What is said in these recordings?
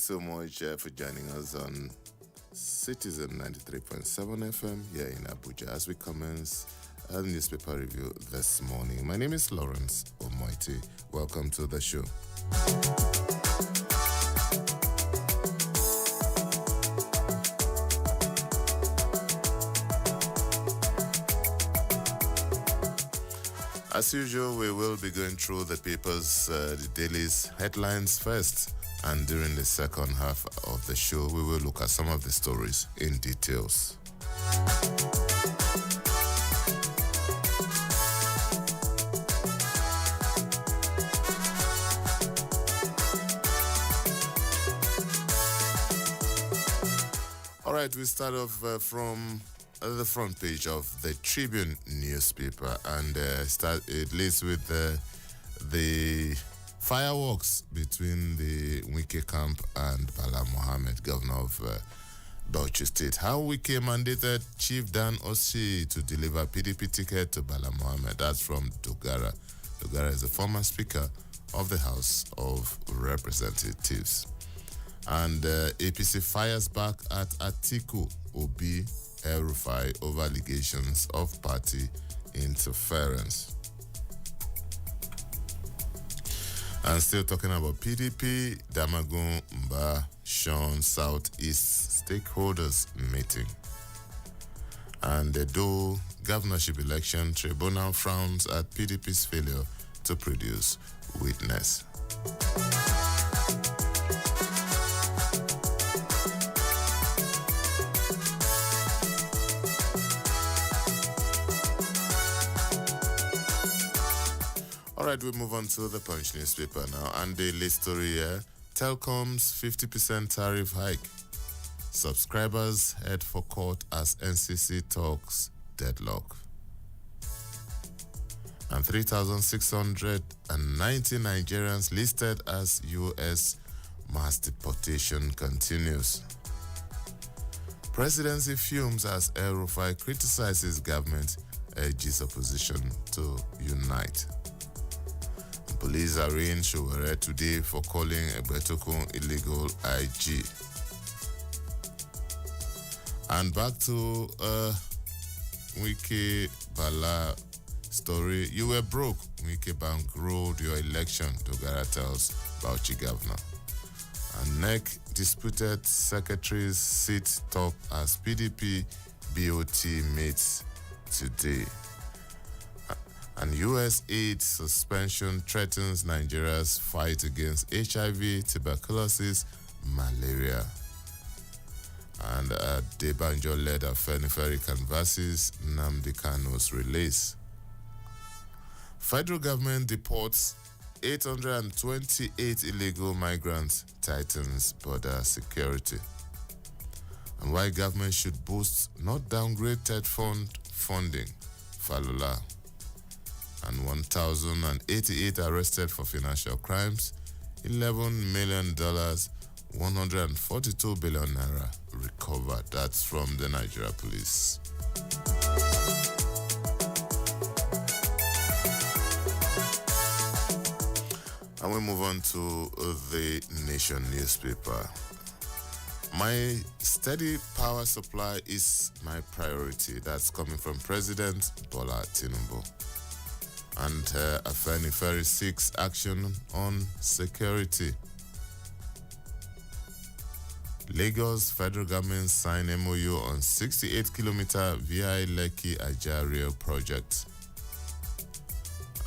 so much for joining us on Citizen 93.7 FM here in Abuja as we commence a newspaper review this morning. My name is Lawrence Omoiti. Welcome to the show. As usual, we will be going through the papers, the daily's headlines first, and during the second half of the show, we will look at some of the stories in details. All right, we start off from the front page of the Tribune newspaper, and it leads with the fireworks between the Wike camp and Bala Mohammed, governor of Bauchi State. How Wike mandated Chief Dan Osi to deliver PDP ticket to Bala Mohammed. That's from Dogara. Dogara is the former Speaker of the House of Representatives. And APC fires back at Atiku Obi El-Rufai over allegations of party interference. And still talking about PDP, Damagun Mba Sean Southeast stakeholders meeting. And the Do governorship election tribunal frowns at PDP's failure to produce witness. All right, we move on to the Punch newspaper now, and the lead story here: Telkom's 50% tariff hike. Subscribers head for court as NCC talks deadlock. And 3,690 Nigerians listed as U.S. mass deportation continues. Presidency fumes as El-Rufai criticizes government, urges opposition to unite. Police arraigned Showore today for calling Egbetokun illegal IG. And back to Wike Bala story. You were broke. Wike bankrolled your election, Dogara tells Bauchi governor. And NEC disputed secretary's seat top as PDP BOT meets today. And U.S. aid suspension threatens Nigeria's fight against HIV, tuberculosis, malaria. And Debanjo-led Afenifere canvasses Nnamdi Kanu's release. Federal government deports 828 illegal migrants, tightens border security. And why government should boost, not downgrade TED fund funding, Falola. And 1,088 arrested for financial crimes, $11 million, 142 billion naira recovered. That's from the Nigeria police. And we move on to the Nation newspaper. My steady power supply is my priority. That's coming from President Bola Tinubu. And Afenifere seeks action on security. Lagos federal government signed MOU on 68-kilometer VI Lekki Ajah rail project.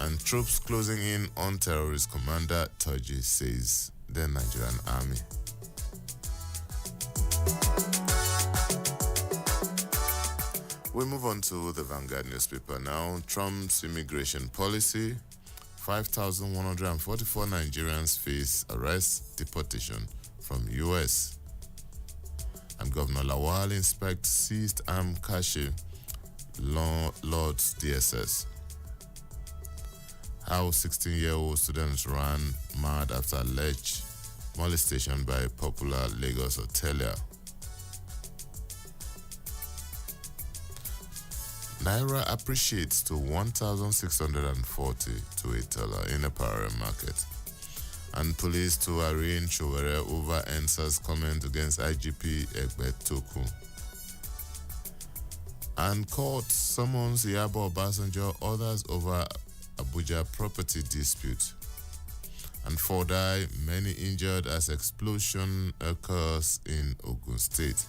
And troops closing in on terrorist commander Toji, says the Nigerian army. We move on to the Vanguard newspaper now. Trump's immigration policy. 5,144 Nigerians face arrest, deportation from U.S. And Governor Lawal inspects seized armed cache, Lord's DSS. How 16-year-old students ran mad after alleged molestation by a popular Lagos hotelier. Naira appreciates to 1,640 to $1 in a parallel market. And police to arraign Showere over NSA's comment against IGP Egbetoku. And court summons Iyabo Obasanjo, others over Abuja property dispute. And 4 die, many injured as explosion occurs in Ogun State.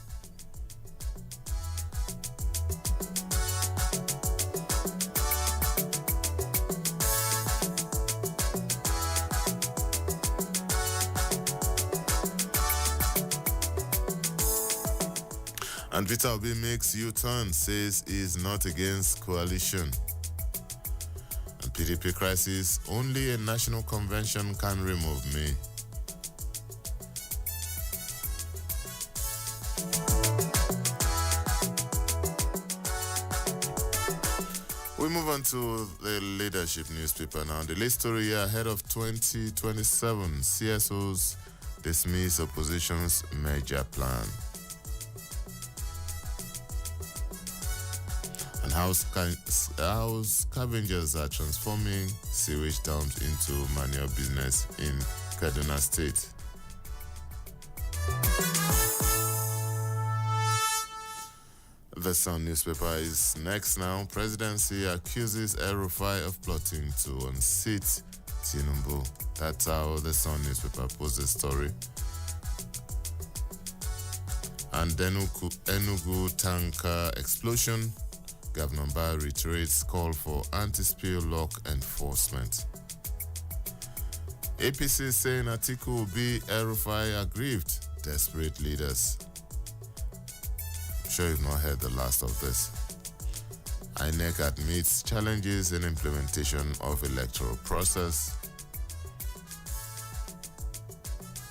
And Peter Obi makes U-turn, says he is not against coalition. And PDP crisis, only a national convention can remove me. We move on to the leadership newspaper now. The lead story here ahead of 2027, CSOs dismiss opposition's merger plan. And how scavengers are transforming sewage dumps into manure business in Kaduna State. The Sun newspaper is next now. Presidency accuses El-Rufai of plotting to unseat Tinubu. That's how the Sun newspaper posts the story. And Enugu tanker explosion. Governor Mbah reiterates call for anti-spill lock enforcement. APC saying Atiku will be El-Rufai aggrieved. Desperate leaders. I'm sure you've not heard the last of this. INEC admits challenges in implementation of electoral process.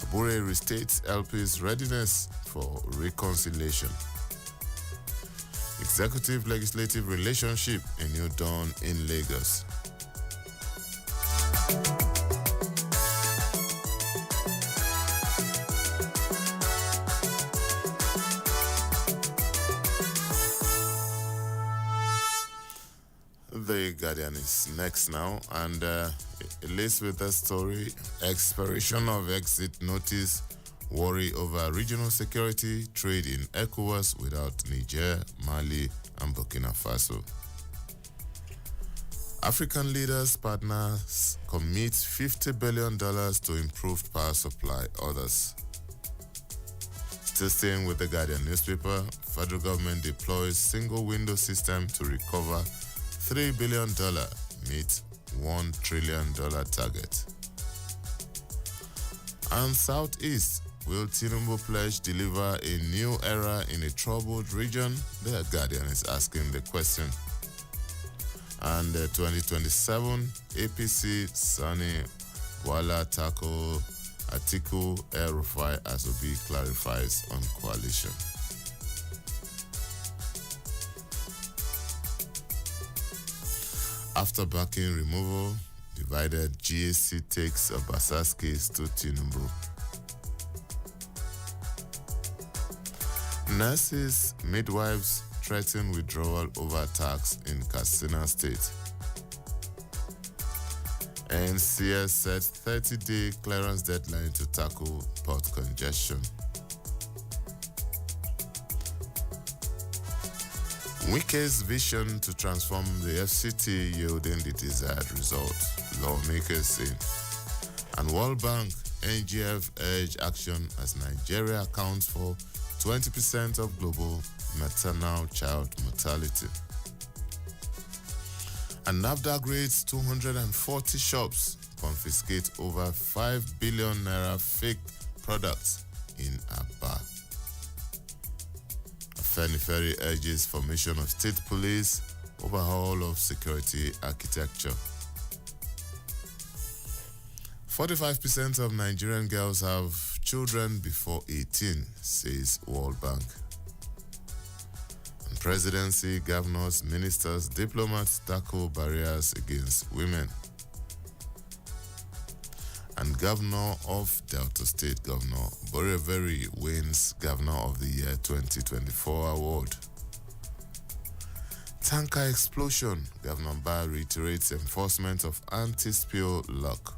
Abure restates LP's readiness for reconciliation. Executive-legislative relationship, a new dawn in Lagos. The Guardian is next now, and it lists with the story, expiration of exit notice, worry over regional security, trade in ECOWAS without Niger, Mali, and Burkina Faso. African leaders, partners commit $50 billion to improved power supply, others. Still staying with the Guardian newspaper, federal government deploys single window system to recover $3 billion, meet $1 trillion target. And Southeast, will Tinubu pledge deliver a new era in a troubled region? The Guardian is asking the question. And 2027, APC, Sani, Wala, Tako, Atiku, El-Rufai, as Obi clarifies on coalition. After backing removal, divided GAC takes Obasa's case to Tinubu. Nurses, midwives threaten withdrawal over tax in Katsina State. NCS set 30-day clearance deadline to tackle port congestion. Wike's vision to transform the FCT yielding the desired result, lawmakers say. And World Bank, NGF urge action as Nigeria accounts for 20% of global maternal child mortality. And NAFDAC rates 240 shops, confiscate over 5 billion naira fake products in Aba. Afenifere urges formation of state police, overhaul of security architecture. 45% of Nigerian girls have children before 18, says World Bank. And presidency, governors, ministers, diplomats tackle barriers against women. And Governor of Delta State, Governor Boreveri, wins Governor of the Year 2024 award. Tanker explosion, Governor Mbah reiterates enforcement of anti-spill lock.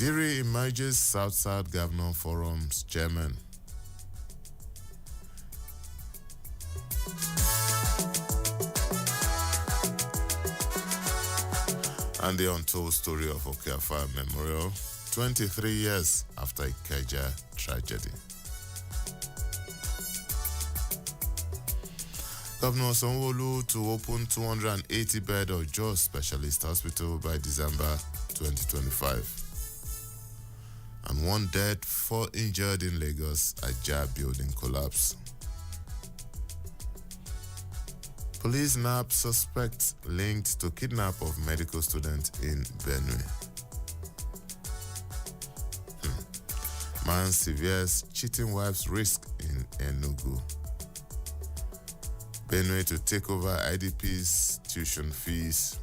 Diri emerges South-South Governor Forum's chairman. And the untold story of Okeafa Memorial, 23 years after Ikeja tragedy. Governor Sanwo-Olu to open 280-bed Ojo Specialist Hospital by December 2025. And 1 dead, 4 injured in Lagos Ajah building collapse. Police nab suspects linked to kidnap of medical student in Benue. Man severes cheating wife's risk in Enugu. Benue to take over IDP's tuition fees.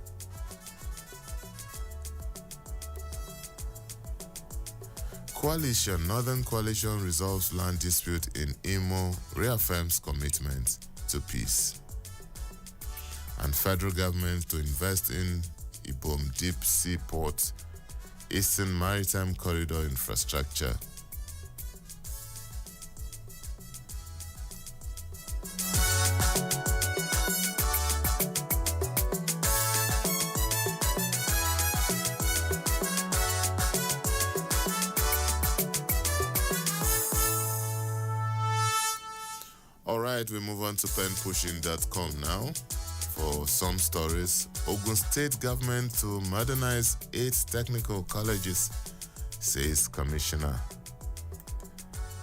Northern Coalition resolves land dispute in Imo, reaffirms commitment to peace. And federal government to invest in Ibom Deep Sea Port, Eastern Maritime Corridor infrastructure. All right, we move on to penpushing.com now. For some stories, Ogun State government to modernize 8 technical colleges, says commissioner.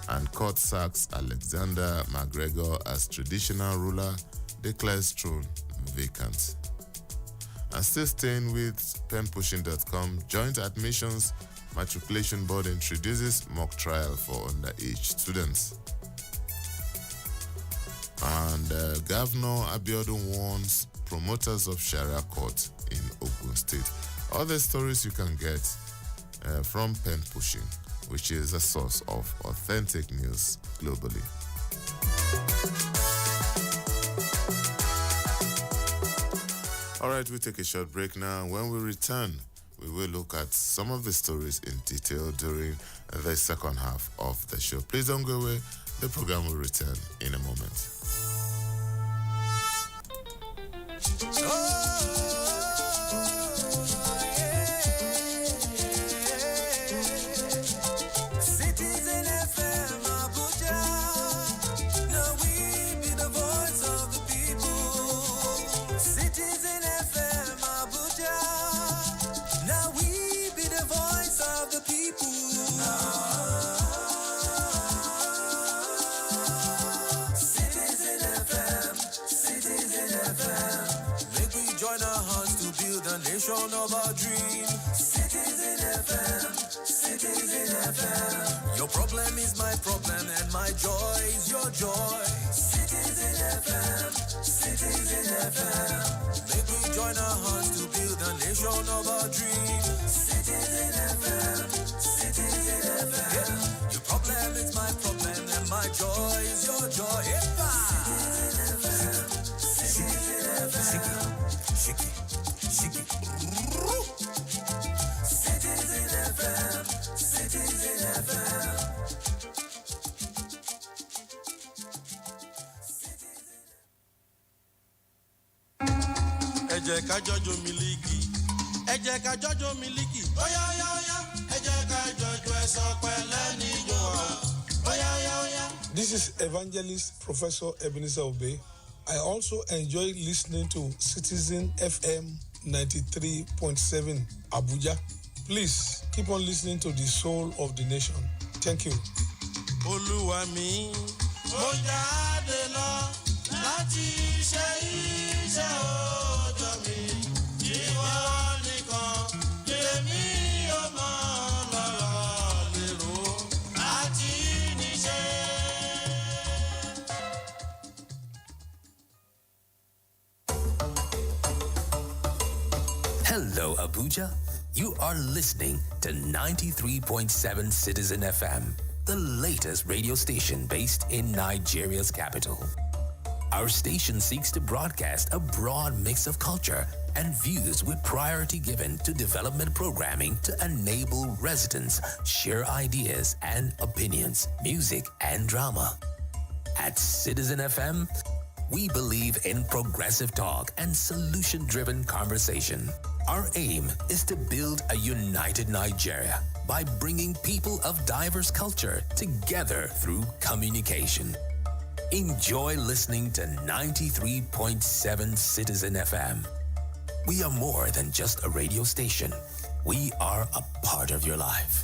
And court sacks Alexander McGregor as traditional ruler, declares throne vacant. And still staying with penpushing.com, Joint Admissions Matriculation Board introduces mock trial for underage students. And Governor Abiodun warns promoters of Sharia court in Ogun State. Other stories you can get from Pen Pushing, which is a source of authentic news globally. All right, we take a short break now. When we return, we will look at some of the stories in detail during the second half of the show. Please don't go away. The program will return in a moment. Of our dream. Citizen FM, Citizen FM. Your problem is my problem and my joy is your joy. Citizen FM, Citizen FM. Make we join our hearts to build a nation of our dream. Citizen FM, Citizen FM. Yeah. Your problem is my problem and my joy is your joy. Citizen FM, Citizen FM. Shake it. Citizen FM, Citizen FM. Ẹ jẹ́ ká jọjọ Miliki. Ẹ jẹ́ ká jọjọ Miliki. Oya oya oya. Ẹ jẹ́ ká jọjọ ẹsọ pẹ̀lẹ́ níjó wa. Oya oya oya. This is Evangelist Professor Ebenezer Obey. I also enjoy listening to Citizen FM 93.7 Abuja. Please keep on listening to the soul of the nation. Thank you. Olúwa mi, mo jáde lọ láti ṣe iṣẹ́ òòjọ́ mi. Ìwọ nìkan lèmi ò mọ̀ lọ́rọ̀ lérò àti níṣẹ́. Hello, Abuja. You are listening to 93.7 Citizen FM, the latest radio station based in Nigeria's capital. Our station seeks to broadcast a broad mix of culture and views with priority given to development programming to enable residents share ideas and opinions, music and drama. At Citizen FM, we believe in progressive talk and solution-driven conversation. Our aim is to build a united Nigeria by bringing people of diverse culture together through communication. Enjoy listening to 93.7 Citizen FM. We are more than just a radio station. We are a part of your life.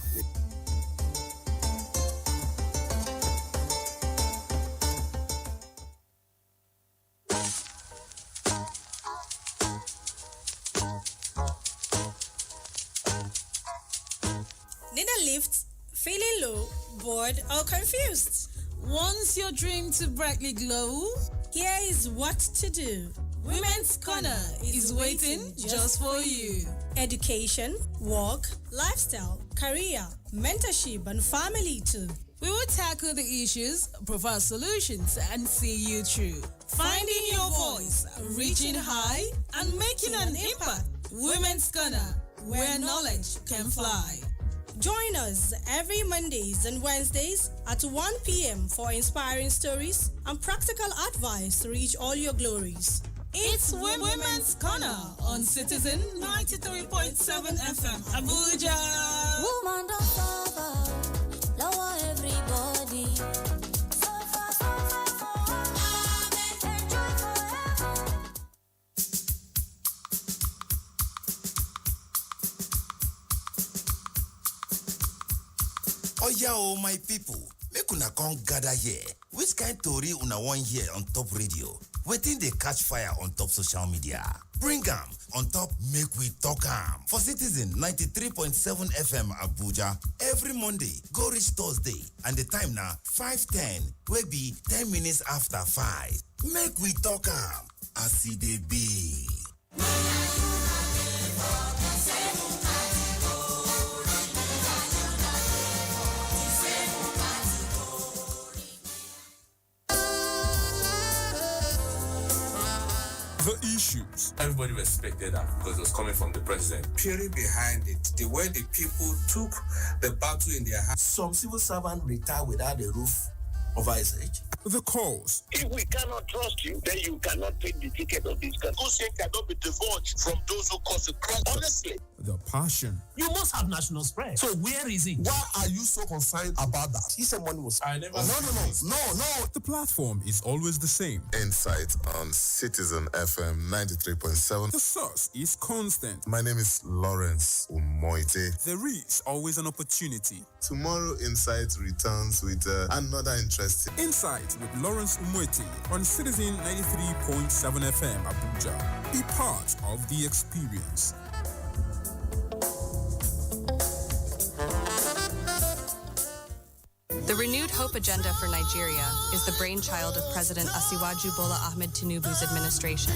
Need a lift? Feeling low, bored, or confused? Wants your dream to brightly glow? Here is what to do. Women's Corner is waiting just for you. Education, work, lifestyle, career, mentorship, and family too. We will tackle the issues, provide solutions, and see you through. Finding your voice, reaching high, and making an impact. Women's Corner, where knowledge can fly. Join us every Mondays and Wednesdays at 1 p.m. for inspiring stories and practical advice to reach all your glories. It's Women's Corner on Citizen 93.7 FM, Abuja. Woman don't suffer, lower everybody. Suffer, suffer, amen, enjoy forever. Oh yeah, oh my people, make una come gather here. Which kind tori una wan hear on top radio? Wetin dey catch fire on top social media? Bring am on top Make We Talk Am for Citizen 93.7 FM Abuja every Monday go reach Thursday, and the time na 5:10 wey be 10 minutes after 5. Make we talk am as e dey be. The issues. Everybody respected that because it was coming from the president. Theory behind it, the way the people took the battle in their hands. Some civil servant retired without a roof over his head. The cause. If we cannot trust you, then you cannot take the ticket of this country. Goodness cannot be divulged from those who cause the crime. Honestly. The passion. You must have national spread. So where is it? Why are you so concerned about that? He said money was. I never. No. The platform is always the same. Insight on Citizen FM 93.7. The source is constant. My name is Lawrence Umoite. There is always an opportunity. Tomorrow, Insight returns with another interesting. Insight with Lawrence Umoite on Citizen 93.7 FM Abuja. Be part of the experience. The Renewed Hope Agenda for Nigeria is the brainchild of President Asiwaju Bola Ahmed Tinubu's administration.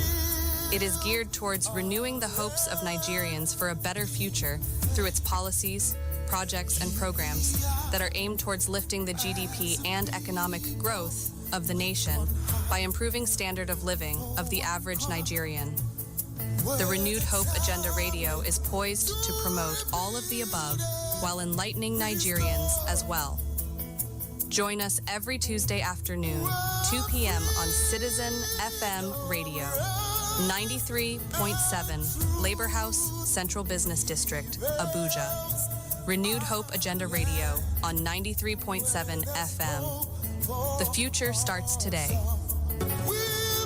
It is geared towards renewing the hopes of Nigerians for a better future through its policies, projects, and programs that are aimed towards lifting the GDP and economic growth of the nation by improving standard of living of the average Nigerian. The Renewed Hope Agenda Radio is poised to promote all of the above while enlightening Nigerians as well. Join us every Tuesday afternoon, 2 p.m. on Citizen FM Radio, 93.7, Labor House, Central Business District, Abuja. Renewed Hope Agenda Radio on 93.7 FM. The future starts today. We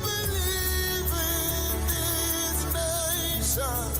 believe in this nation.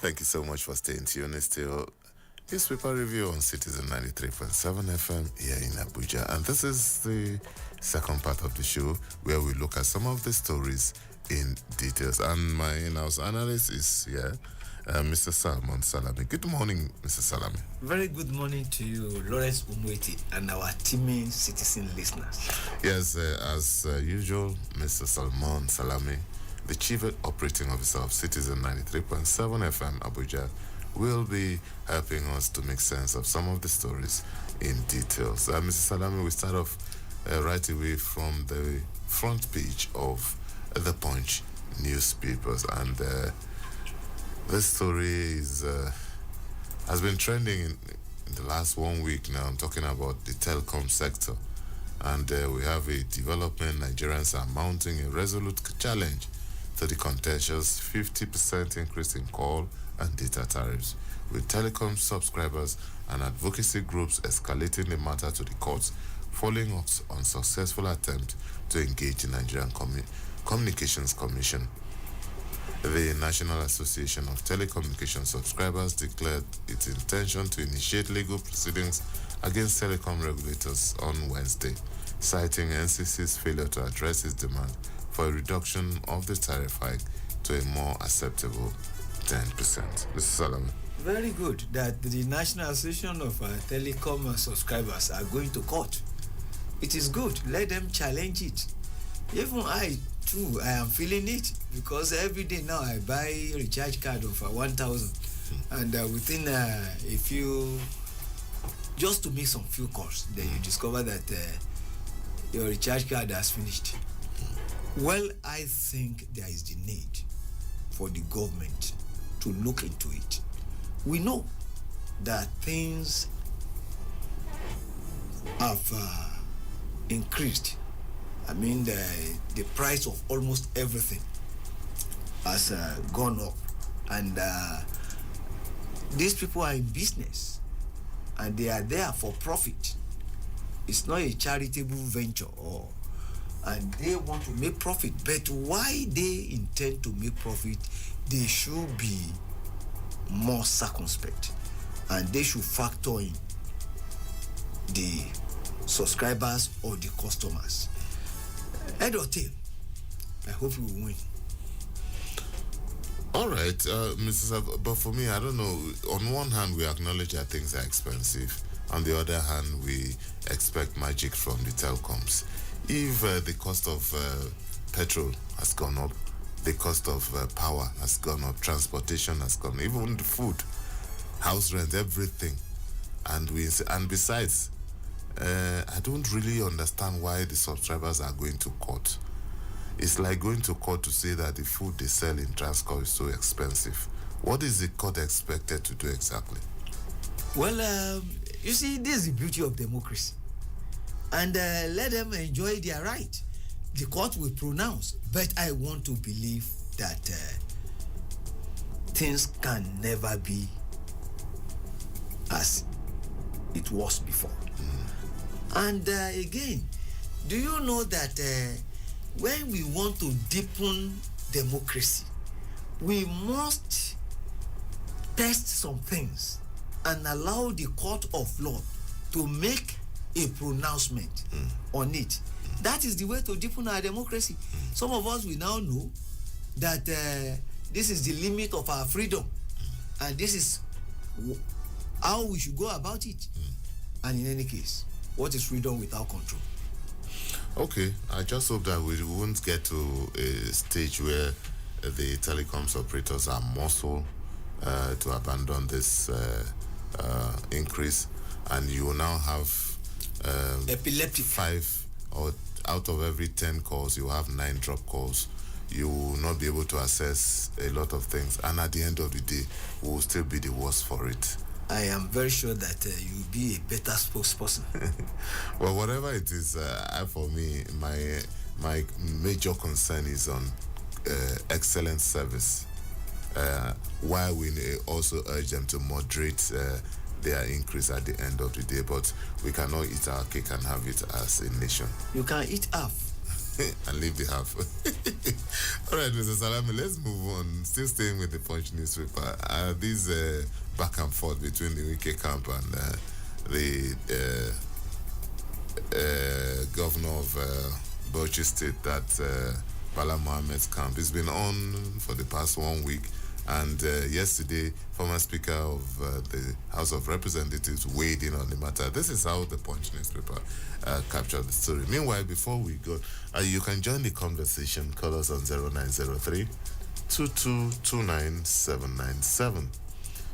Thank you so much for staying tuned. It's still newspaper review on Citizen 93.7 FM here in Abuja. And this is the second part of the show where we look at some of the stories in details. And my in-house analyst is here, Mr. Salmon Salami. Good morning, Mr. Salami. Very good morning to you, Lawrence Umweti, and our teaming citizen listeners. Yes, as usual, Mr. Salmon Salami, the Chief Operating Officer of Citizen 93.7 FM Abuja, will be helping us to make sense of some of the stories in details. Mr. Salami, we start off right away from the front page of the Punch newspapers, and this story has been trending in the last 1 week now. I'm talking about the telecom sector, and we have a development. Nigerians are mounting a resolute challenge to the contentious 50% increase in call and data tariffs, with telecom subscribers and advocacy groups escalating the matter to the courts following unsuccessful attempt to engage the Nigerian Communications Commission. The National Association of Telecommunication Subscribers declared its intention to initiate legal proceedings against telecom regulators on Wednesday, citing NCC's failure to address its demand for a reduction of the tariff hike to a more acceptable 10%. Mr. Salami. Very good that the National Association of Telecom Subscribers are going to court. It is good. Let them challenge it. Even I, too, I am feeling it, because every day now I buy a recharge card of 1,000, and within a few, just to make some few calls, then you discover that your recharge card has finished. Well, I think there is the need for the government to look into it. We know that things have increased. I mean, the price of almost everything has gone up, and these people are in business, and they are there for profit. It's not a charitable venture, and they want to make profit. But why they intend to make profit, they should be more circumspect, and they should factor in the subscribers or the customers. Head or tail, I hope you will win. All right, but for me, I don't know. On one hand, we acknowledge that things are expensive. On the other hand, we expect magic from the telecoms. If the cost of petrol has gone up, the cost of power has gone up, transportation has gone up, even the food, house rent, everything, and besides, I don't really understand why the subscribers are going to court. It's like going to court to say that the food they sell in Transcorp is so expensive. What is the court expected to do exactly? Well, you see, this is the beauty of democracy. And let them enjoy their right. The court will pronounce. But I want to believe that things can never be as it was before. And again, do you know that when we want to deepen democracy, we must test some things and allow the court of law to make a pronouncement on it. That is the way to deepen our democracy. Some of us will now know that this is the limit of our freedom, and this is how we should go about it. And in any case, what is freedom without control? Okay, I just hope that we won't get to a stage where the telecoms operators are muscle to abandon this increase, and you will now have epileptic 5 or out of every 10 calls you have 9 drop calls. You will not be able to access a lot of things, and at the end of the day, we will still be the worst for it. I am very sure that you will be a better spokesperson. Well, whatever it is, for me, my major concern is on excellent service. While we also urge them to moderate their increase at the end of the day, but we cannot eat our cake and have it as a nation. You can eat half. and leave the half. All right, Mr. Salami, let's move on. Still staying with the Punch newspaper. These back and forth between the Wike camp and the governor of Bauchi State, that Bala Mohammed's camp. It's been on for the past 1 week. And yesterday, former Speaker of the House of Representatives weighed in on the matter. This is how the Punch newspaper captured the story. Meanwhile, before we go, you can join the conversation. Call us on 0903 2229797.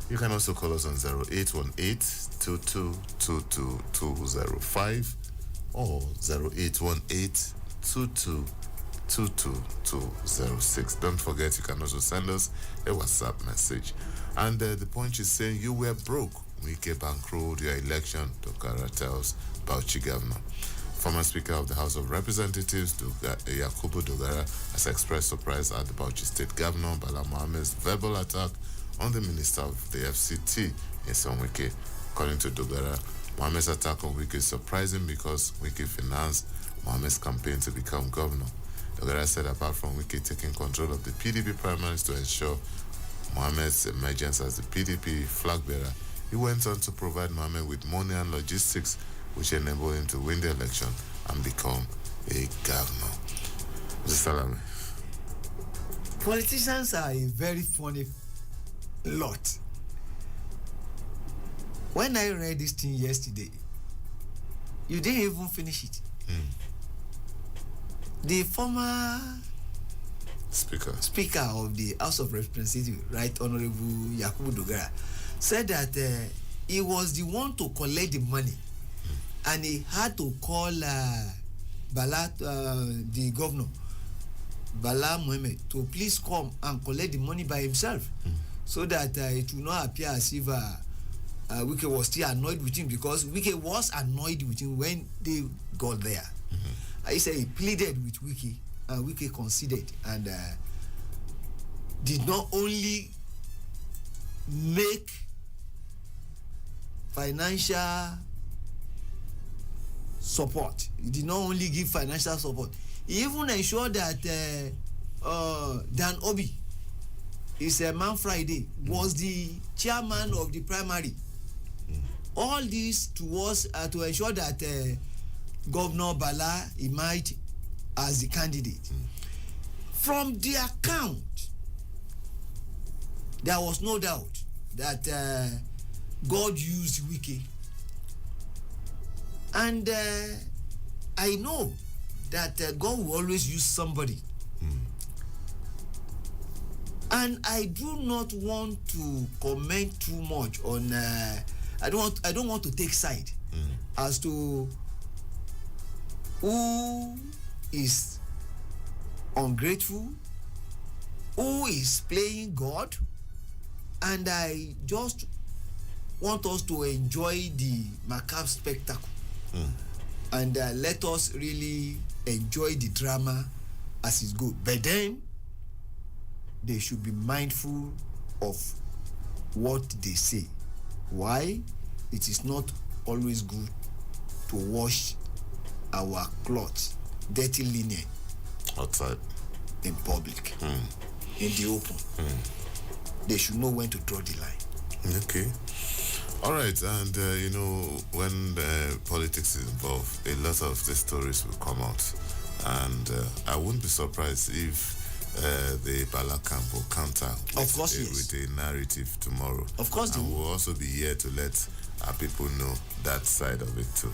You can also call us on 0818 2222205 or 0818 22206. Don't forget, you can also send us a WhatsApp message. And the Punch is saying, you were broke. Wike bankrolled your election, Dogara tells Bauchi governor. Former Speaker of the House of Representatives, Yakubu Dogara, has expressed surprise at the Bauchi State Governor Bala Mohammed's verbal attack on the Minister of the FCT, Nyesom Wike. According to Dogara, Mohammed's attack on Wike is surprising because Wike financed Mohammed's campaign to become governor. Dogara said apart from Wike taking control of the PDP primaries to ensure Mohammed's emergence as the PDP flag bearer, he went on to provide Mohammed with money and logistics which enabled him to win the election and become a governor. Mr. Salami. Politicians are a very funny lot. When I read this thing yesterday, you didn't even finish it. The former Speaker of the House of Representatives, Right Honorable Yakubu Dogara, said that he was the one to collect the money, and he had to call Bala, the governor, Bala Mohammed, to please come and collect the money by himself, so that it will not appear as if Wike was still annoyed with him, because Wike was annoyed with him when they got there. I said he pleaded with Wike, and Wike conceded, and did not only make financial support, he did not only give financial support, he even ensured that Dan Obi, is a Man Friday, was the chairman of the primary. All this towards to ensure that Governor Bala emerged as the candidate. From the account, there was no doubt that God used Wike. And I know that God will always use somebody. And I do not want to comment too much on I don't want to take side as to who is ungrateful, who is playing God, and I just want us to enjoy the macabre spectacle and let us really enjoy the drama as it's good. But then they should be mindful of what they say. Why? It is not always good to wash our clothes, dirty linen, outside, in public, in the open. They should know when to draw the line. Okay. All right, and you know, when politics is involved, a lot of the stories will come out, and I wouldn't be surprised if the Bala camp will counter with a narrative tomorrow. Of course, and we'll also be here to let our people know that side of it too.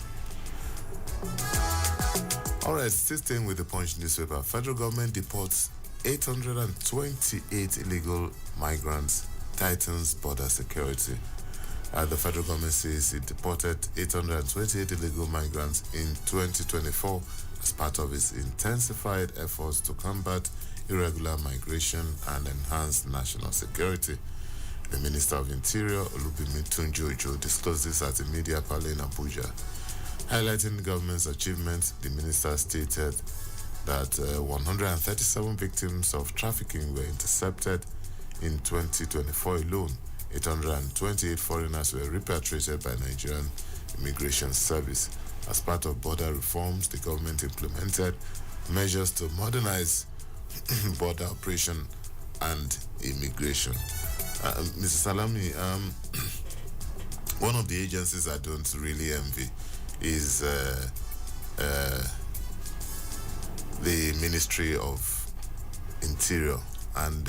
All right, still staying with the Punch newspaper. Federal government deports 828 illegal migrants, tightens border security. The federal government says it deported 828 illegal migrants in 2024 as part of its intensified efforts to combat irregular migration and enhance national security. The Minister of Interior, Olubimi Tunjojo, disclosed this at a media parley in Abuja. Highlighting the government's achievements, the minister stated that 137 victims of trafficking were intercepted in 2024 alone. 828 foreigners were repatriated by Nigerian Immigration Service. As part of border reforms, the government implemented measures to modernize border operation and immigration. Mr. Salami, one of the agencies I don't really envy is the Ministry of Interior and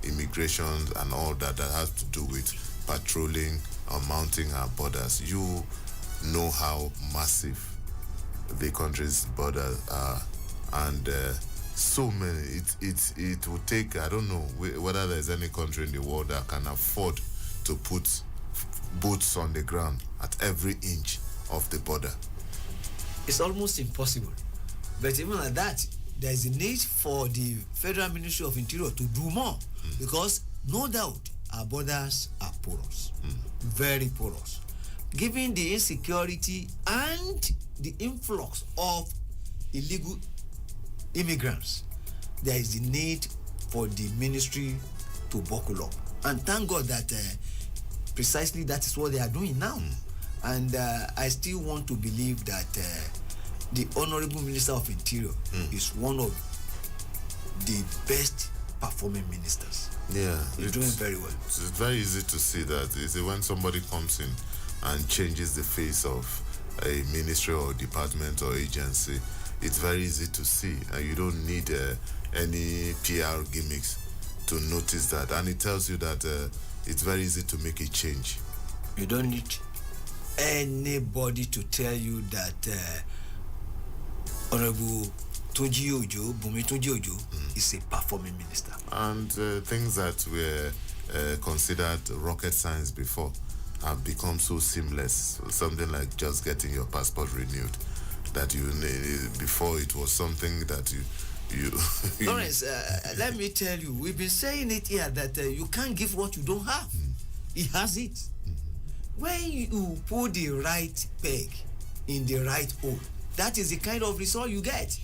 Immigration and all that has to do with patrolling or mounting our borders. You know how massive the country's borders are, and so many. It would take, I don't know whether there's any country in the world that can afford to put boots on the ground at every inch of the border. It's almost impossible. But even at that, there is a need for the Federal Ministry of Interior to do more, because no doubt our borders are porous, very porous. Given the insecurity and the influx of illegal immigrants, there is the need for the ministry to buckle up. And thank God that precisely that is what they are doing now. And I still want to believe that the Honorable Minister of Interior is one of the best performing ministers. Yeah. He's doing very well. It's very easy to see that. When somebody comes in and changes the face of a ministry or department or agency, it's very easy to see, and you don't need any PR gimmicks to notice that. And it tells you that it's very easy to make a change. You don't need anybody to tell you that Honorable Tunji Ojo, Bumi Tunji Ojo, is a performing minister. And things that were considered rocket science before have become so seamless. Something like just getting your passport renewed. That before it was something that you Lawrence, let me tell you, we've been saying it here that you can't give what you don't have. He has it. When you put the right peg in the right hole, that is the kind of result you get.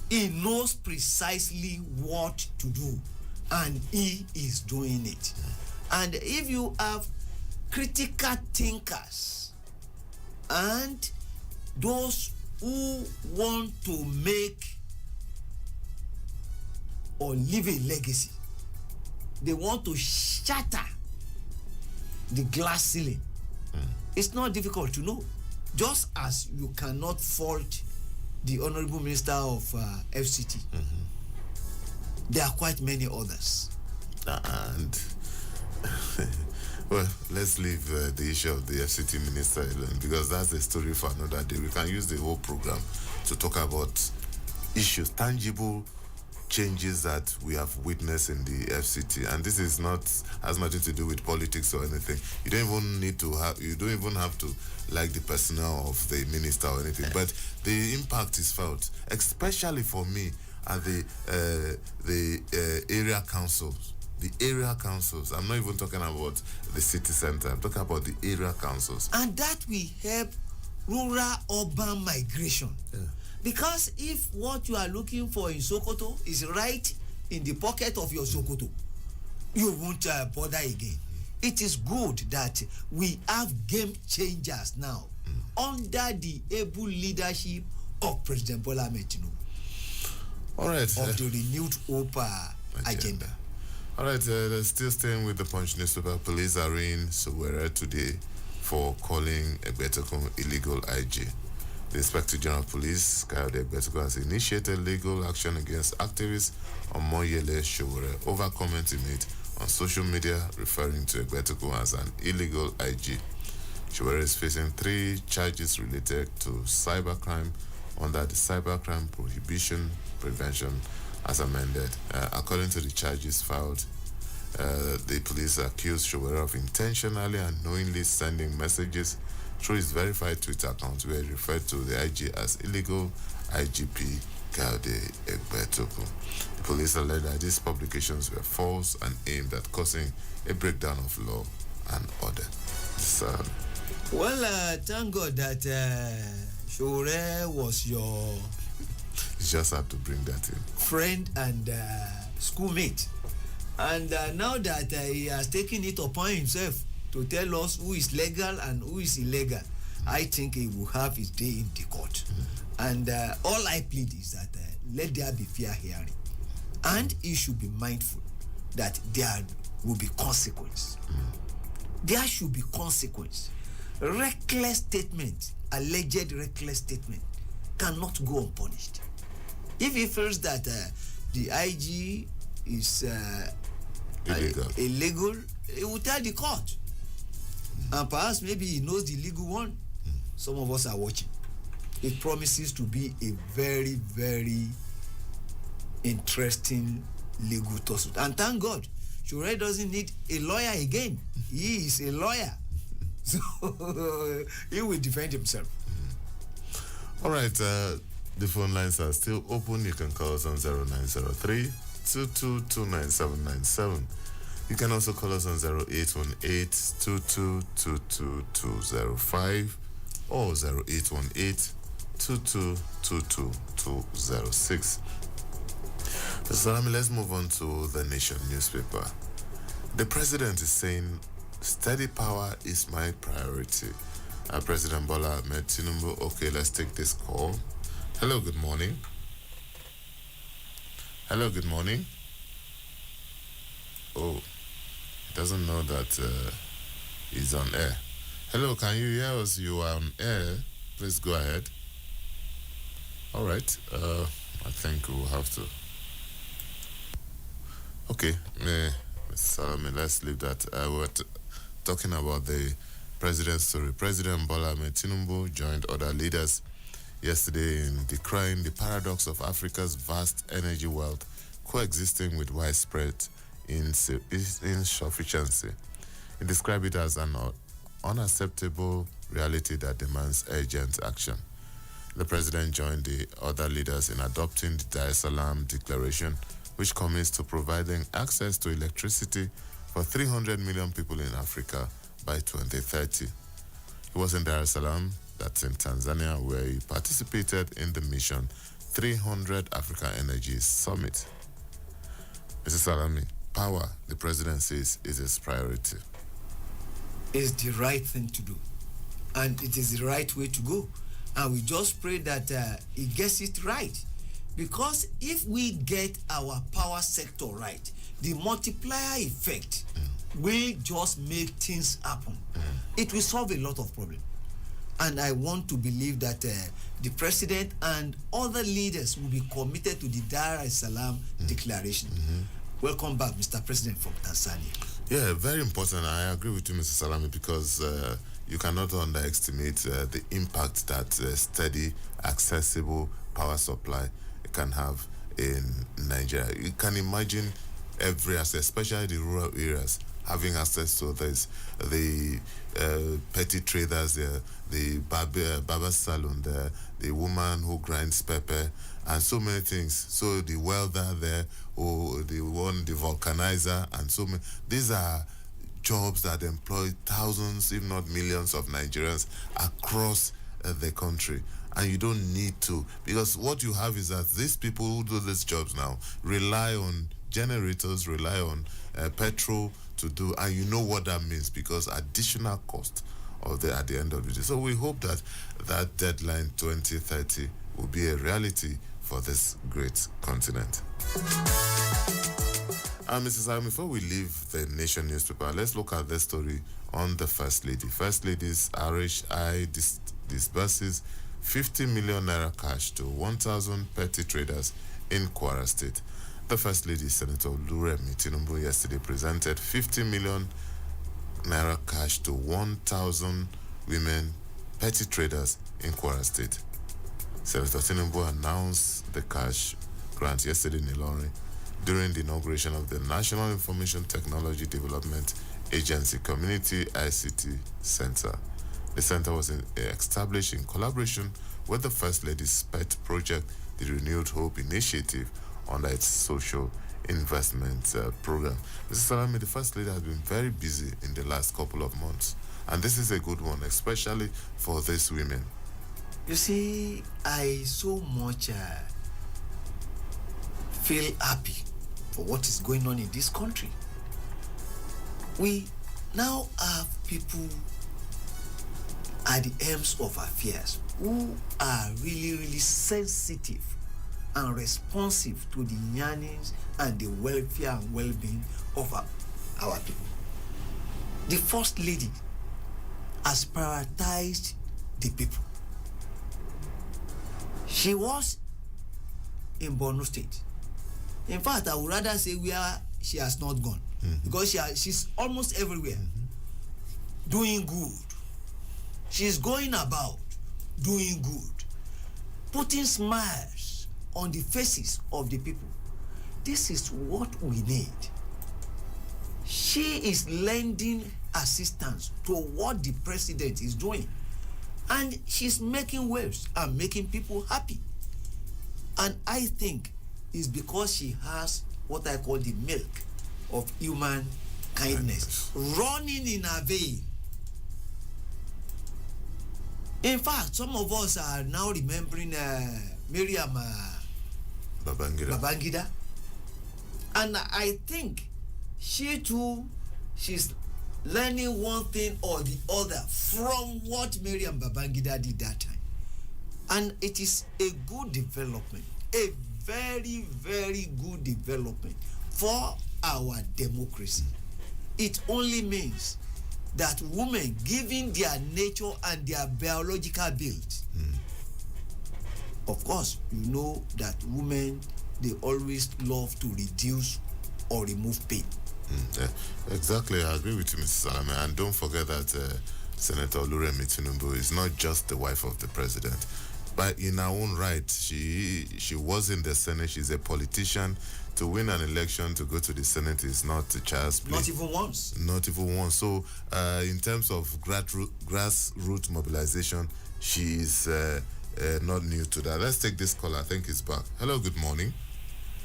He knows precisely what to do, and he is doing it. And if you have critical thinkers and those who want to make or leave a legacy, they want to shatter the glass ceiling. It's not difficult to know. Just as you cannot fault the Honorable Minister of FCT, there are quite many others. And well, let's leave the issue of the FCT minister alone, because that's a story for another day. We can use the whole program to talk about issues, tangible changes that we have witnessed in the FCT, and this is not as much to do with politics or anything. You don't even have to like the personnel of the minister or anything, but the impact is felt, especially for me at the area councils. The area councils. I'm not even talking about the city center. I'm talking about the area councils. And that will help rural-urban migration. Yeah. Because if what you are looking for in Sokoto is right in the pocket of your Sokoto, you won't bother again. It is good that we have game changers now under the able leadership of President Bola Ahmed Tinubu. All right. Of the renewed hope agenda. All right, still staying with the Punch newspaper. Police are in Sowore today for calling Egbetokun illegal IG. The Inspector General of Police, Kayode Egbetokun, has initiated legal action against activists on Moyele Sowore over comments he made on social media referring to Egbetokun as an illegal IG. Sowore is facing 3 charges related to cybercrime under the Cybercrime Prohibition Prevention as amended. According to the charges filed, the police accused Sowore of intentionally and knowingly sending messages through his verified Twitter account where he referred to the IG as illegal IGP Kayode Egbetokun. The police alleged that these publications were false and aimed at causing a breakdown of law and order. Well, thank God that Sowore was your... You just had to bring that in. Friend and schoolmate. And now that he has taken it upon himself to tell us who is legal and who is illegal, I think he will have his day in the court. And all I plead is that let there be fair hearing. And he should be mindful that there will be consequence. There should be consequence. Reckless statement, alleged reckless statement, cannot go unpunished. If he feels that the IG is illegal, he will tell the court. And perhaps maybe he knows the legal one. Some of us are watching. It promises to be a very, very interesting legal tussle. And thank God, Shure doesn't need a lawyer again. He is a lawyer. So he will defend himself. All right, the phone lines are still open. You can call us on 0903 2229797. You can also call us on 0818 2222205 or 0818 2222206. Salami, let's move on to the Nation newspaper. The president is saying, steady power is my priority. President Bola Ahmed Tinubu. Okay, let's take this call. Hello, good morning. Hello, good morning. Oh, he doesn't know that he's on air. Hello, can you hear us? You are on air. Please go ahead. All right. I think we'll have to. Okay, Salami, let's leave that. We're talking about the president's story. President Bola Ahmed Tinubu joined other leaders yesterday in decrying the paradox of Africa's vast energy wealth coexisting with widespread insufficiency. He described it as an unacceptable reality that demands urgent action. The president joined the other leaders in adopting the Dar es Salaam Declaration, which commits to providing access to electricity for 300 million people in Africa by 2030. He was in Dar es Salaam, that's in Tanzania, where he participated in the Mission 300 Africa Energy Summit. Mr. Salami, power, the president says, is his priority. It's the right thing to do. And it is the right way to go. And we just pray that he gets it right. Because if we get our power sector right, the multiplier effect will just make things happen. It will solve a lot of problems. And I want to believe that the president and other leaders will be committed to the Dar es Salaam Declaration. Welcome back, Mr. President from Tanzania. Yeah, very important. I agree with you, Mr. Salami, because you cannot underestimate the impact that steady, accessible power supply can have in Nigeria. You can imagine every access, especially the rural areas, having access to this, the petty traders, the barber salon, the woman who grinds pepper, and so many things. So the welder there, or the vulcanizer, and so many. These are jobs that employ thousands, if not millions, of Nigerians across the country. And you don't need to, because what you have is that these people who do these jobs now rely on generators, rely on petrol to do, and you know what that means, because additional cost at the end of the day. So we hope that that deadline 2030 will be a reality for this great continent. Mrs. Sam, before we leave the Nation newspaper, let's look at the story on the First Lady. First Lady's RHI disburses 50 million naira cash to 1,000 petty traders in Kwara State. The First Lady, Senator Oluremi Tinubu, yesterday presented 50 million naira cash to 1,000 women petty traders in Kwara State. Senator Tinubu announced the cash grant yesterday in Ilorin during the inauguration of the National Information Technology Development Agency Community ICT Center. The center was established in collaboration with the First Lady's pet project, the Renewed Hope Initiative, under its social investment program. Mr. Salami, the First Lady has been very busy in the last couple of months, and this is a good one, especially for these women. You see, I so much feel happy for what is going on in this country. We now have people at the helms of affairs, who are really, really sensitive and responsive to the yearnings and the welfare and well-being of our people. The First Lady has prioritized the people. She was in Borno State. In fact, I would rather say where she has not gone, because she's almost everywhere, doing good. She's going about doing good, putting smiles on the faces of the people. This is what we need. She is lending assistance to what the president is doing, and she's making waves and making people happy. And I think it's because she has what I call the milk of human kindness running in her vein. In fact, some of us are now remembering Miriam Babangida. And I think she too, she's learning one thing or the other from what Miriam Babangida did that time. And it is a good development, a very, very good development for our democracy. It only means that women, given their nature and their biological build, of course, you know that women, they always love to reduce or remove pain. Yeah, exactly, I agree with you, Mr. Salame. And don't forget that Senator Oluremi Tinubu is not just the wife of the president, but in her own right, she was in the Senate. She's a politician. To win an election, to go to the Senate is not a child's play. Not even once. Not even once. So, in terms of grassroots mobilization, she is not new to that. Let's take this call. I think he's back. Hello, good morning.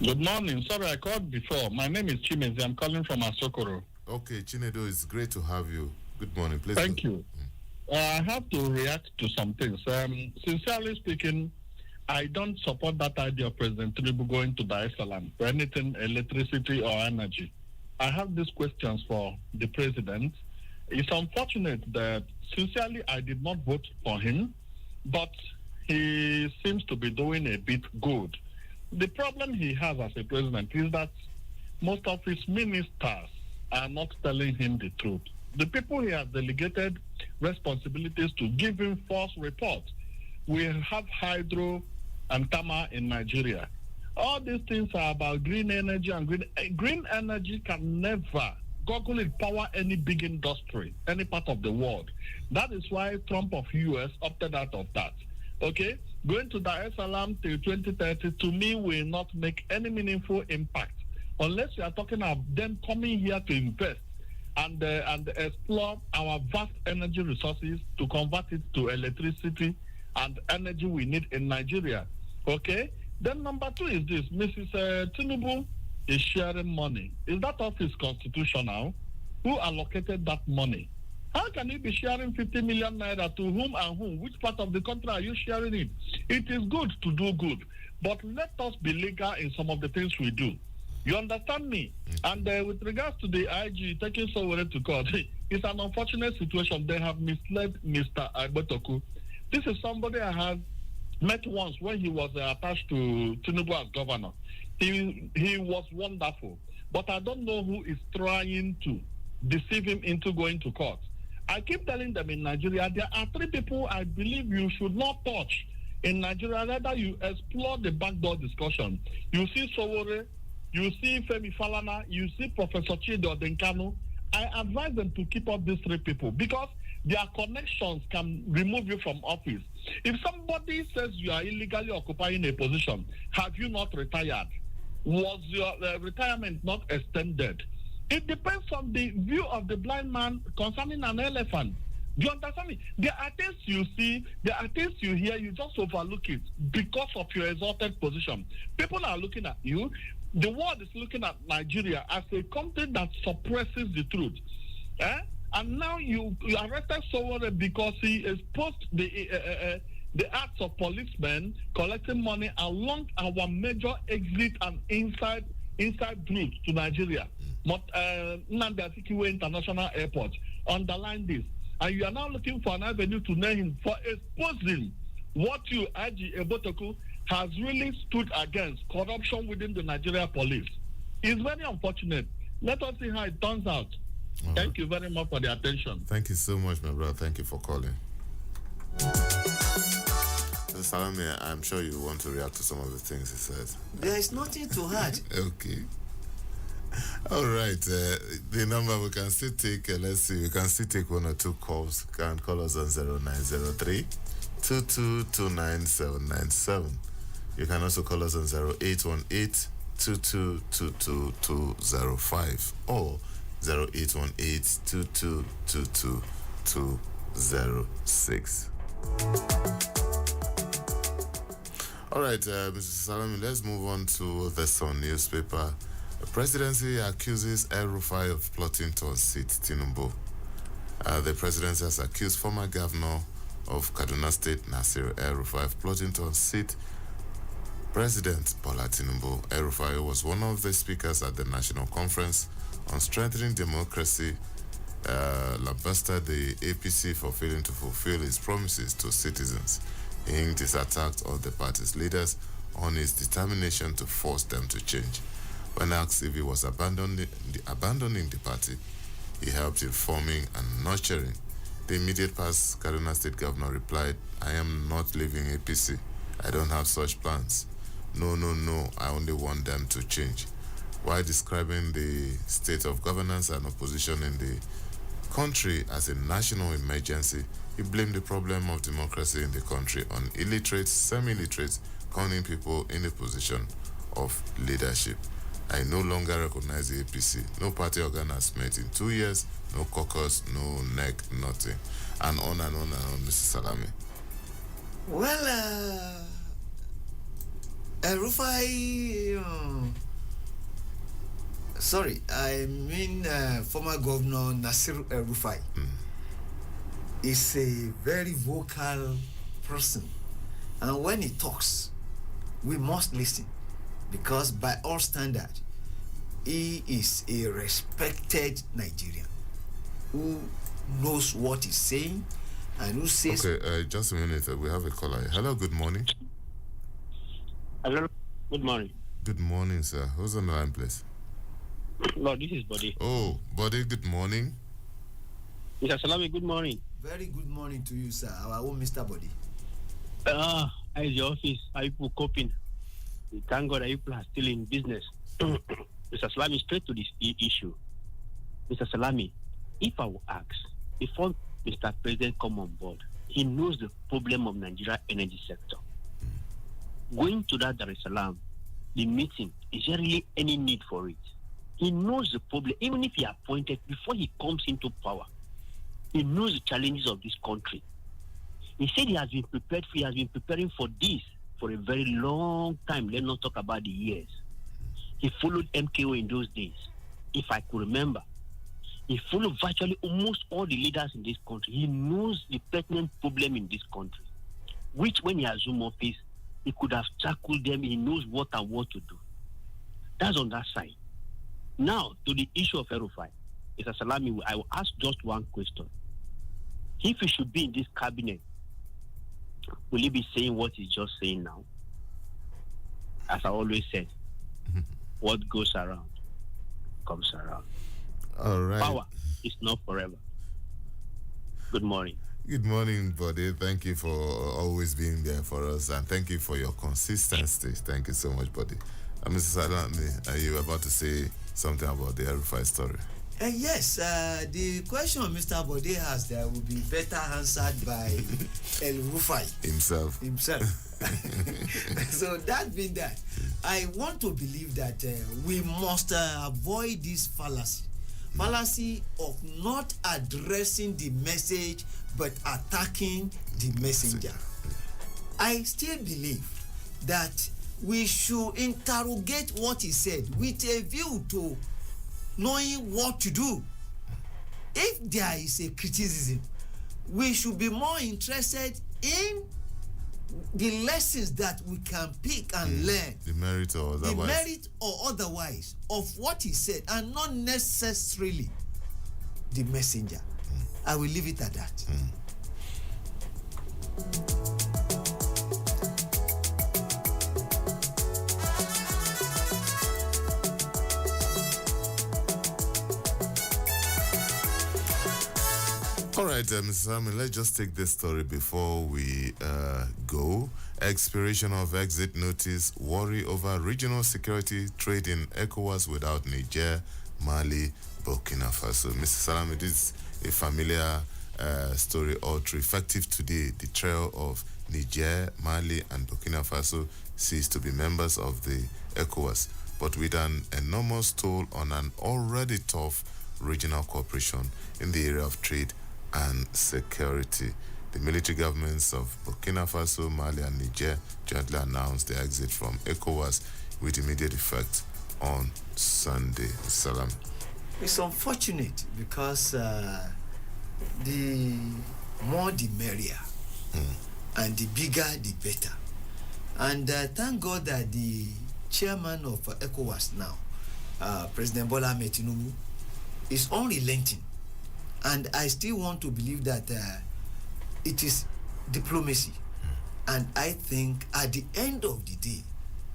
Good morning. Sorry, I called before. My name is Chimezi. I'm calling from Asokoro. Okay, Chinedo, it's great to have you. Good morning. Please. Thank you. I have to react to some things. Sincerely speaking, I don't support that idea of President Tinubu going to Dar es Salaam for anything, electricity or energy. I have these questions for the president. It's unfortunate that, sincerely, I did not vote for him, but he seems to be doing a bit good. The problem he has as a president is that most of his ministers are not telling him the truth. The people he has delegated responsibilities to give him false reports. We have hydro and thermal in Nigeria. All these things are about green energy, and green energy can never, Google it, power any big industry, any part of the world. That is why Trump of US opted out of that. Okay? Going to Dar es Salaam till 2030, to me, will not make any meaningful impact unless you are talking about them coming here to invest and explore our vast energy resources to convert it to electricity and energy we need in Nigeria. Okay? Then number two is this. Mrs. Tinubu is sharing money. Is that office constitutional? Who allocated that money? How can you be sharing 50 million naira to whom and whom? Which part of the country are you sharing it? It is good to do good, but let us be legal in some of the things we do. You understand me? And with regards to the IG taking Sowore to court, it's an unfortunate situation. They have misled Mr. Agbetoku. This is somebody I have met once when he was attached to Tinubu as governor. He was wonderful, but I don't know who is trying to deceive him into going to court. I keep telling them in Nigeria, there are three people I believe you should not touch in Nigeria. Rather, you explore the backdoor discussion. You see Sowore, you see Femi Falana, you see Professor Chido Denkanu. I advise them to keep up these three people because their connections can remove you from office. If somebody says you are illegally occupying a position, have you not retired? Was your retirement not extended? It depends on the view of the blind man concerning an elephant. Do you understand me? There are things you see, there are things you hear, you just overlook it because of your exalted position. People are looking at you. The world is looking at Nigeria as a country that suppresses the truth. And now you arrested someone because he exposed the acts of policemen collecting money along our major exit and inside routes to Nigeria. Nnamdi Azikiwe International Airport. Underline this. and you are now looking for an avenue to nail him for exposing what you, Aji Ebotoku, has really stood against corruption within the Nigeria police. It's very unfortunate. Let us see how it turns out. Thank you very much for the attention. Thank you so much, my brother. Thank you for calling. Salami, I'm sure you want to react to some of the things he says. There is nothing to add. Okay. All right. The number we can still take, let's see, we can still take one or two calls. You can call us on 0903 2229797. You can also call us on 0818 2222205 or 0818 2222206. All right, Mr. Salami, let's move on to the Sun newspaper. The presidency accuses El-Rufai of plotting to unseat Tinubu. The presidency has accused former governor of Kaduna State, Nasir El-Rufai, of plotting to unseat President Bola Tinubu. El-Rufai was one of the speakers at the National Conference on Strengthening Democracy, lambasted the APC for failing to fulfill its promises to citizens. He inked his attacks on the party's leaders on his determination to force them to change. When asked if he was abandoning the party, he helped in forming and nurturing. The immediate past Kaduna State governor replied, "I am not leaving APC. I don't have such plans. No, I only want them to change." While describing the state of governance and opposition in the country as a national emergency, he blamed the problem of democracy in the country on illiterate, semi-literate, cunning people in a position of leadership. "I no longer recognize the APC. No party organ has met in 2 years, no caucus, no neck, nothing." And on and on and on, Mr. Salami. Well, El-Rufai, former governor Nasir El-Rufai is a very vocal person. And when he talks, we must listen, because by all standards, he is a respected Nigerian who knows what he's saying and who says... Okay, just a minute. We have a caller. Hello, good morning. Hello, good morning. Good morning, sir. Who's on the line, please? Lord, this is Body. Oh, Body, good morning. Mr. Salami, good morning. Very good morning to you, sir. Our own Mr. Body. How is your office? Are you coping? We thank God that you are still in business. Mr. Salami, straight to this issue. Mr. Salami, if I will ask, before Mr. President come on board, he knows the problem of Nigeria energy sector. Going to that Dar es Salaam, the meeting, is there really any need for it? He knows the problem, even if he appointed before he comes into power. He knows the challenges of this country. He said he has been preparing for this for a very long time. Let's not talk about the years. He followed MKO in those days, if I could remember. He followed virtually almost all the leaders in this country. He knows the pertinent problem in this country, which when he assumed office, he could have tackled them. He knows what and what to do. That's on that side. Now, to the issue of El-Rufai, Mr. Salami, I will ask just one question. If he should be in this cabinet, will he be saying what he's just saying now? As I always said, what goes around comes around. All right. Power is not forever. Good morning. Good morning, Buddy. Thank you for always being there for us, and thank you for your consistency. Thank you so much, Buddy. Mr. Salami, are you about to say something about the El-Rufai story? Yes, the question Mr. Bode has there will be better answered by El-Rufai himself. So that being that, I want to believe that we must avoid this fallacy of not addressing the message but attacking the messenger. I still believe that we should interrogate what he said with a view to knowing what to do. If there is a criticism, we should be more interested in the lessons that we can pick and learn. The merit or otherwise of what he said, and not necessarily the messenger. I will leave it at that. All right, Mr. Salmi, let's just take this story before we go. Expiration of exit notice, worry over regional security trade in ECOWAS without Niger, Mali, Burkina Faso. Mr. Salami, this is a familiar story all through. Effective today, the trio of Niger, Mali, and Burkina Faso cease to be members of the ECOWAS, but with an enormous toll on an already tough regional cooperation in the area of trade and security. The military governments of Burkina Faso, Mali, and Niger jointly announced their exit from ECOWAS with immediate effect on Sunday. Salam. It's unfortunate because the more the merrier, and the bigger the better. And thank God that the chairman of ECOWAS now, President Bola Ahmed Tinubu, is unrelenting. And I still want to believe that it is diplomacy. And I think at the end of the day,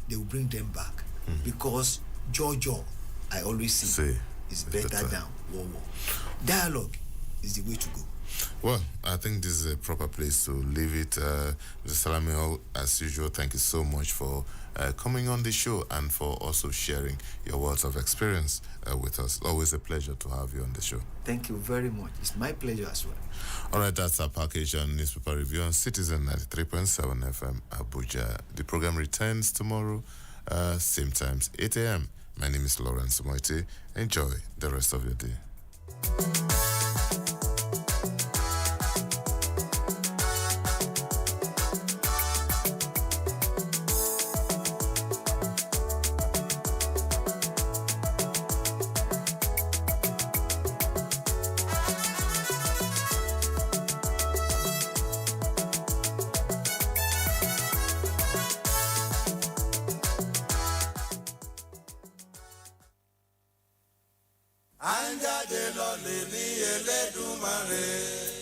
they will bring them back. Because Jojo, I always say, is better than war. Dialogue is the way to go. Well, I think this is a proper place to leave it. Mr. Salami, as usual, thank you so much for coming on the show and for also sharing your words of experience with us. Always a pleasure to have you on the show. Thank you very much. It's my pleasure as well. All right, that's our package on Newspaper Review on Citizen 93.7 FM Abuja. The program returns tomorrow, same times, 8 a.m. My name is Lawrence Moiti. Enjoy the rest of your day. À ń jáde lọ lè ní Elédùmarè.